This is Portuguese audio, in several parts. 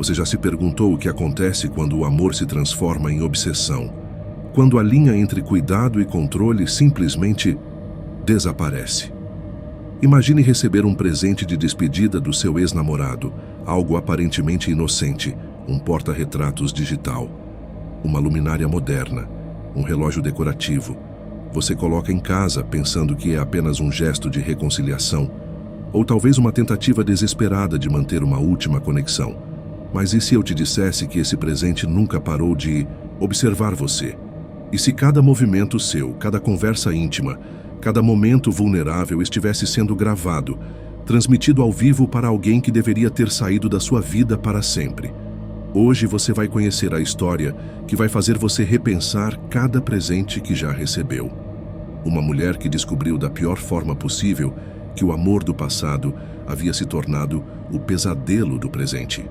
Você já se perguntou o que acontece quando o amor se transforma em obsessão? Quando a linha entre cuidado e controle simplesmente desaparece. Imagine receber um presente de despedida do seu ex-namorado, algo aparentemente inocente, um porta-retratos digital, uma luminária moderna, um relógio decorativo. Você coloca em casa pensando que é apenas um gesto de reconciliação, ou talvez uma tentativa desesperada de manter uma última conexão. Mas e se eu te dissesse que esse presente nunca parou de observar você? E se cada movimento seu, cada conversa íntima, cada momento vulnerável estivesse sendo gravado, transmitido ao vivo para alguém que deveria ter saído da sua vida para sempre? Hoje você vai conhecer a história que vai fazer você repensar cada presente que já recebeu. Uma mulher que descobriu da pior forma possível que o amor do passado havia se tornado o pesadelo do presente.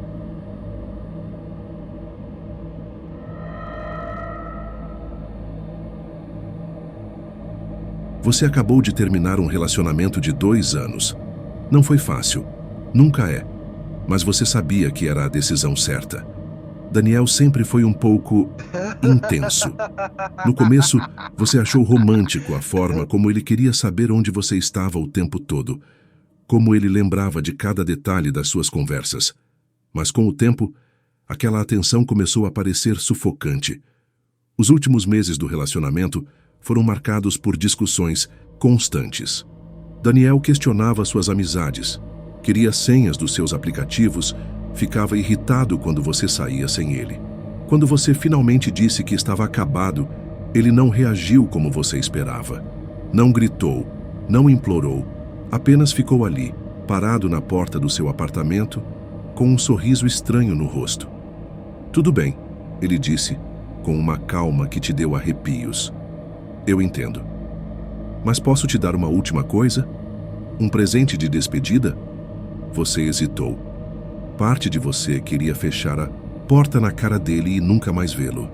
Você acabou de terminar um relacionamento de 2 anos. Não foi fácil. Nunca é. Mas você sabia que era a decisão certa. Daniel sempre foi um pouco intenso. No começo, você achou romântico a forma como ele queria saber onde você estava o tempo todo, como ele lembrava de cada detalhe das suas conversas. Mas com o tempo, aquela atenção começou a parecer sufocante. Os últimos meses do relacionamento foram marcados por discussões constantes. Daniel questionava suas amizades, queria senhas dos seus aplicativos, ficava irritado quando você saía sem ele. Quando você finalmente disse que estava acabado, ele não reagiu como você esperava. Não gritou, não implorou, apenas ficou ali, parado na porta do seu apartamento, com um sorriso estranho no rosto. "Tudo bem", ele disse, com uma calma que te deu arrepios. "Eu entendo. Mas posso te dar uma última coisa? Um presente de despedida?" Você hesitou. Parte de você queria fechar a porta na cara dele e nunca mais vê-lo.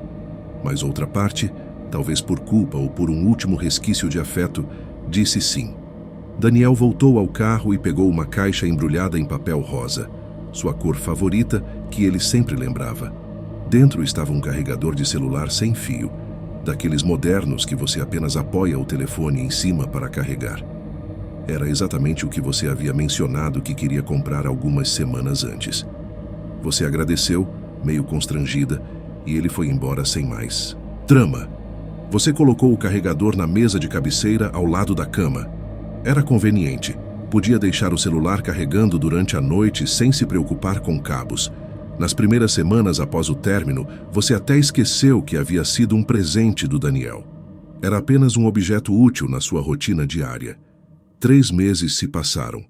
Mas outra parte, talvez por culpa ou por um último resquício de afeto, disse sim. Daniel voltou ao carro e pegou uma caixa embrulhada em papel rosa, sua cor favorita que ele sempre lembrava. Dentro estava um carregador de celular sem fio, daqueles modernos que você apenas apoia o telefone em cima para carregar. Era exatamente o que você havia mencionado que queria comprar algumas semanas antes. Você agradeceu, meio constrangida, e ele foi embora sem mais trama. Você colocou o carregador na mesa de cabeceira ao lado da cama. Era conveniente. Podia deixar o celular carregando durante a noite sem se preocupar com cabos. Nas primeiras semanas após o término, você até esqueceu que havia sido um presente do Daniel. Era apenas um objeto útil na sua rotina diária. 3 meses se passaram.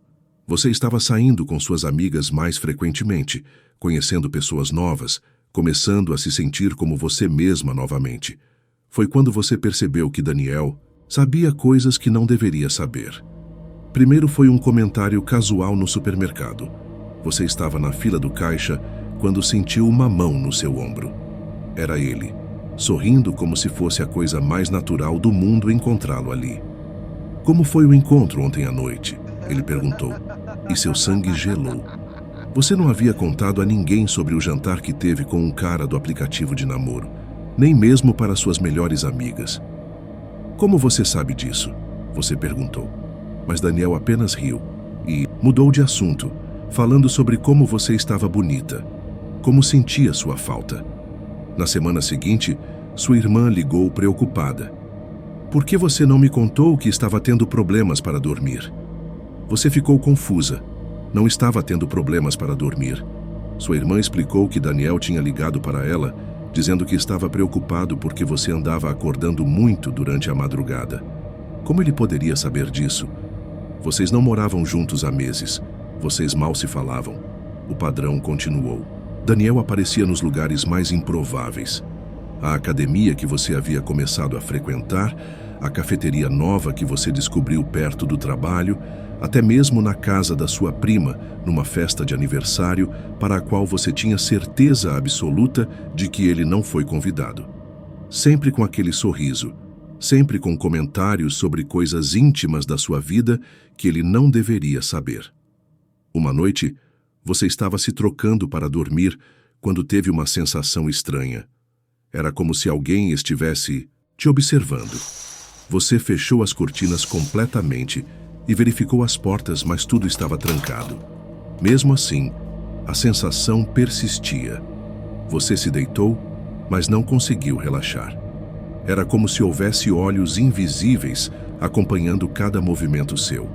Você estava saindo com suas amigas mais frequentemente, conhecendo pessoas novas, começando a se sentir como você mesma novamente. Foi quando você percebeu que Daniel sabia coisas que não deveria saber. Primeiro foi um comentário casual no supermercado. Você estava na fila do caixa quando sentiu uma mão no seu ombro. Era ele, sorrindo como se fosse a coisa mais natural do mundo encontrá-lo ali. "Como foi o encontro ontem à noite?" ele perguntou, e seu sangue gelou. Você não havia contado a ninguém sobre o jantar que teve com um cara do aplicativo de namoro, nem mesmo para suas melhores amigas. "Como você sabe disso?" você perguntou. Mas Daniel apenas riu e mudou de assunto, falando sobre como você estava bonita, como sentia sua falta. Na semana seguinte, sua irmã ligou preocupada. "Por que você não me contou que estava tendo problemas para dormir?" Você ficou confusa. Não estava tendo problemas para dormir. Sua irmã explicou que Daniel tinha ligado para ela, dizendo que estava preocupado porque você andava acordando muito durante a madrugada. Como ele poderia saber disso? Vocês não moravam juntos há meses. Vocês mal se falavam. O padrão continuou. Daniel aparecia nos lugares mais improváveis. A academia que você havia começado a frequentar, a cafeteria nova que você descobriu perto do trabalho, até mesmo na casa da sua prima, numa festa de aniversário para a qual você tinha certeza absoluta de que ele não foi convidado. Sempre com aquele sorriso, sempre com comentários sobre coisas íntimas da sua vida que ele não deveria saber. Uma noite, você estava se trocando para dormir quando teve uma sensação estranha. Era como se alguém estivesse te observando. Você fechou as cortinas completamente e verificou as portas, mas tudo estava trancado. Mesmo assim, a sensação persistia. Você se deitou, mas não conseguiu relaxar. Era como se houvesse olhos invisíveis acompanhando cada movimento seu.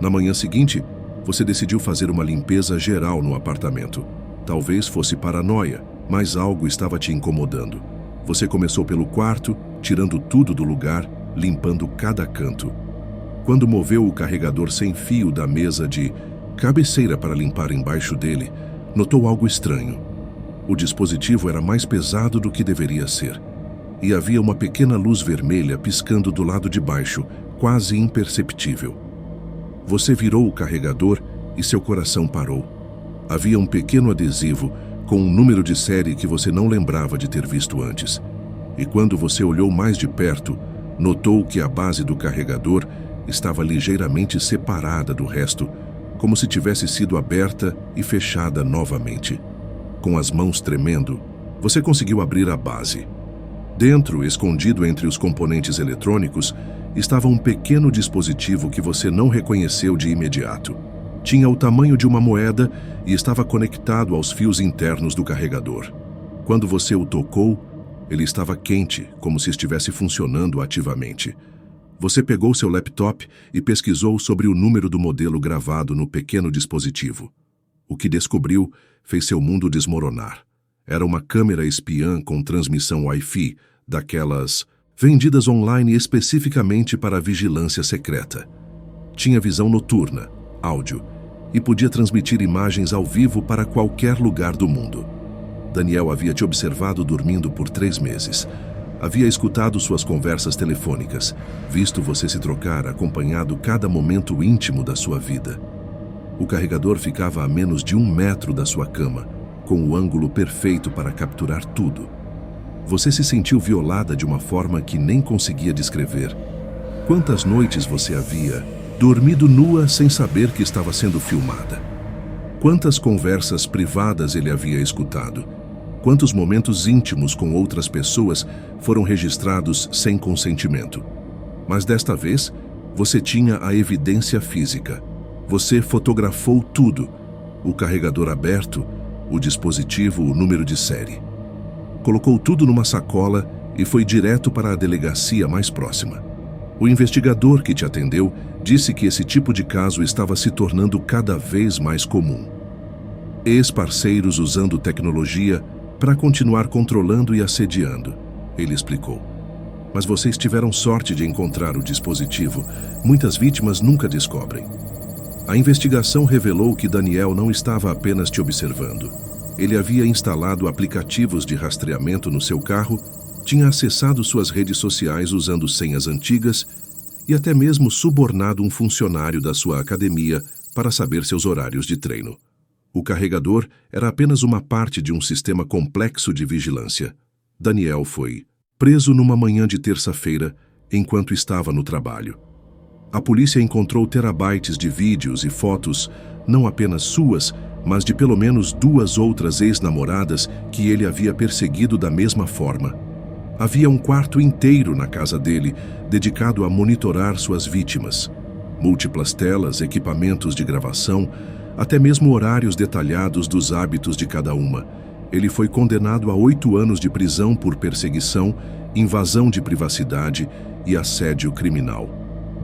Na manhã seguinte, você decidiu fazer uma limpeza geral no apartamento. Talvez fosse paranoia, mas algo estava te incomodando. Você começou pelo quarto, tirando tudo do lugar, limpando cada canto. Quando moveu o carregador sem fio da mesa de cabeceira para limpar embaixo dele, notou algo estranho. O dispositivo era mais pesado do que deveria ser. E havia uma pequena luz vermelha piscando do lado de baixo, quase imperceptível. Você virou o carregador e seu coração parou. Havia um pequeno adesivo com um número de série que você não lembrava de ter visto antes. E quando você olhou mais de perto, notou que a base do carregador estava ligeiramente separada do resto, como se tivesse sido aberta e fechada novamente. Com as mãos tremendo, você conseguiu abrir a base. Dentro, escondido entre os componentes eletrônicos, estava um pequeno dispositivo que você não reconheceu de imediato. Tinha o tamanho de uma moeda e estava conectado aos fios internos do carregador. Quando você o tocou, ele estava quente, como se estivesse funcionando ativamente. Você pegou seu laptop e pesquisou sobre o número do modelo gravado no pequeno dispositivo. O que descobriu fez seu mundo desmoronar. Era uma câmera espiã com transmissão Wi-Fi, daquelas vendidas online especificamente para vigilância secreta. Tinha visão noturna, áudio, e podia transmitir imagens ao vivo para qualquer lugar do mundo. Daniel havia te observado dormindo por 3 meses. Havia escutado suas conversas telefônicas, visto você se trocar, acompanhado cada momento íntimo da sua vida. O carregador ficava a menos de 1 metro da sua cama, com o ângulo perfeito para capturar tudo. Você se sentiu violada de uma forma que nem conseguia descrever. Quantas noites você havia dormido nua sem saber que estava sendo filmada? Quantas conversas privadas ele havia escutado? Quantos momentos íntimos com outras pessoas foram registrados sem consentimento? Mas desta vez, você tinha a evidência física. Você fotografou tudo: o carregador aberto, o dispositivo, o número de série. Colocou tudo numa sacola e foi direto para a delegacia mais próxima. O investigador que te atendeu disse que esse tipo de caso estava se tornando cada vez mais comum. Ex-parceiros usando tecnologia para continuar controlando e assediando, ele explicou. Mas vocês tiveram sorte de encontrar o dispositivo. Muitas vítimas nunca descobrem. A investigação revelou que Daniel não estava apenas te observando. Ele havia instalado aplicativos de rastreamento no seu carro, tinha acessado suas redes sociais usando senhas antigas e até mesmo subornado um funcionário da sua academia para saber seus horários de treino. O carregador era apenas uma parte de um sistema complexo de vigilância. Daniel foi preso numa manhã de terça-feira, enquanto estava no trabalho. A polícia encontrou terabytes de vídeos e fotos, não apenas suas, mas de pelo menos 2 outras ex-namoradas que ele havia perseguido da mesma forma. Havia um quarto inteiro na casa dele, dedicado a monitorar suas vítimas. Múltiplas telas, equipamentos de gravação, até mesmo horários detalhados dos hábitos de cada uma. Ele foi condenado a 8 anos de prisão por perseguição, invasão de privacidade e assédio criminal.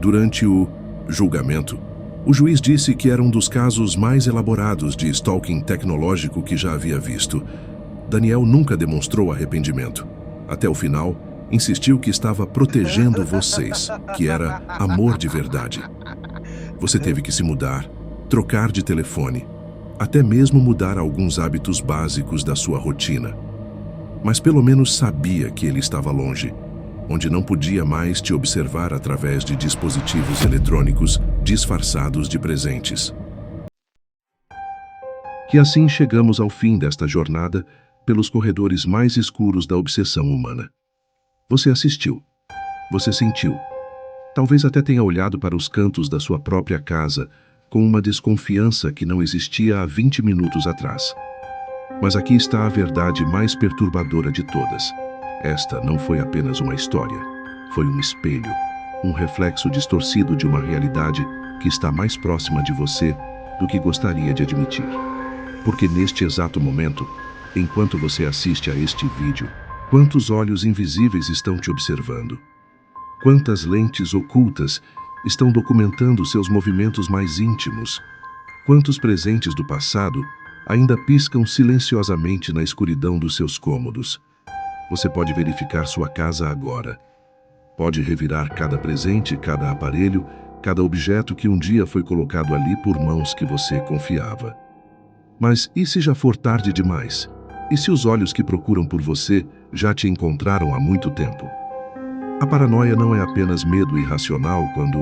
Durante o julgamento, o juiz disse que era um dos casos mais elaborados de stalking tecnológico que já havia visto. Daniel nunca demonstrou arrependimento. Até o final, insistiu que estava protegendo vocês, que era amor de verdade. Você teve que se mudar, trocar de telefone, até mesmo mudar alguns hábitos básicos da sua rotina. Mas pelo menos sabia que ele estava longe, onde não podia mais te observar através de dispositivos eletrônicos disfarçados de presentes. E assim chegamos ao fim desta jornada pelos corredores mais escuros da obsessão humana. Você assistiu. Você sentiu. Talvez até tenha olhado para os cantos da sua própria casa com uma desconfiança que não existia há 20 minutos atrás. Mas aqui está a verdade mais perturbadora de todas. Esta não foi apenas uma história. Foi um espelho, um reflexo distorcido de uma realidade que está mais próxima de você do que gostaria de admitir. Porque neste exato momento, enquanto você assiste a este vídeo, quantos olhos invisíveis estão te observando? Quantas lentes ocultas estão documentando seus movimentos mais íntimos? Quantos presentes do passado ainda piscam silenciosamente na escuridão dos seus cômodos? Você pode verificar sua casa agora. Pode revirar cada presente, cada aparelho, cada objeto que um dia foi colocado ali por mãos que você confiava. Mas e se já for tarde demais? E se os olhos que procuram por você já te encontraram há muito tempo? A paranoia não é apenas medo irracional quando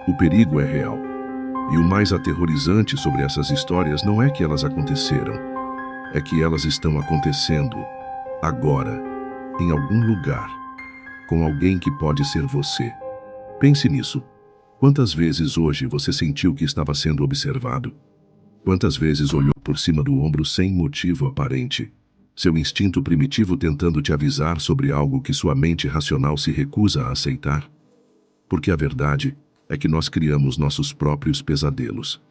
o perigo é real. E o mais aterrorizante sobre essas histórias não é que elas aconteceram, é que elas estão acontecendo agora, em algum lugar, com alguém que pode ser você. Pense nisso. Quantas vezes hoje você sentiu que estava sendo observado? Quantas vezes olhou por cima do ombro sem motivo aparente? Seu instinto primitivo tentando te avisar sobre algo que sua mente racional se recusa a aceitar? Porque a verdade é que nós criamos nossos próprios pesadelos.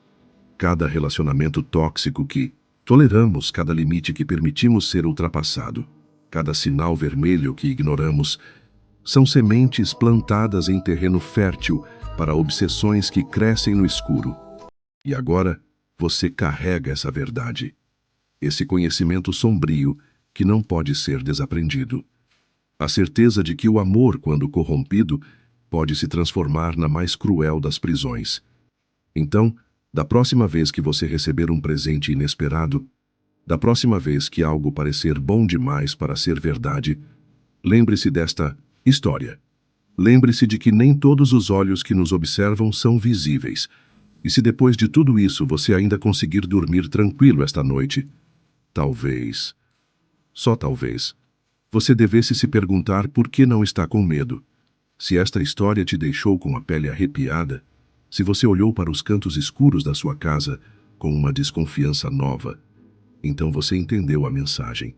Cada relacionamento tóxico que toleramos, cada limite que permitimos ser ultrapassado, cada sinal vermelho que ignoramos, são sementes plantadas em terreno fértil para obsessões que crescem no escuro. E agora, você carrega essa verdade, esse conhecimento sombrio que não pode ser desaprendido. A certeza de que o amor, quando corrompido, pode se transformar na mais cruel das prisões. Então, da próxima vez que você receber um presente inesperado, da próxima vez que algo parecer bom demais para ser verdade, lembre-se desta história. Lembre-se de que nem todos os olhos que nos observam são visíveis. E se depois de tudo isso você ainda conseguir dormir tranquilo esta noite, talvez, só talvez, você devesse se perguntar por que não está com medo. Se esta história te deixou com a pele arrepiada, se você olhou para os cantos escuros da sua casa com uma desconfiança nova, então você entendeu a mensagem.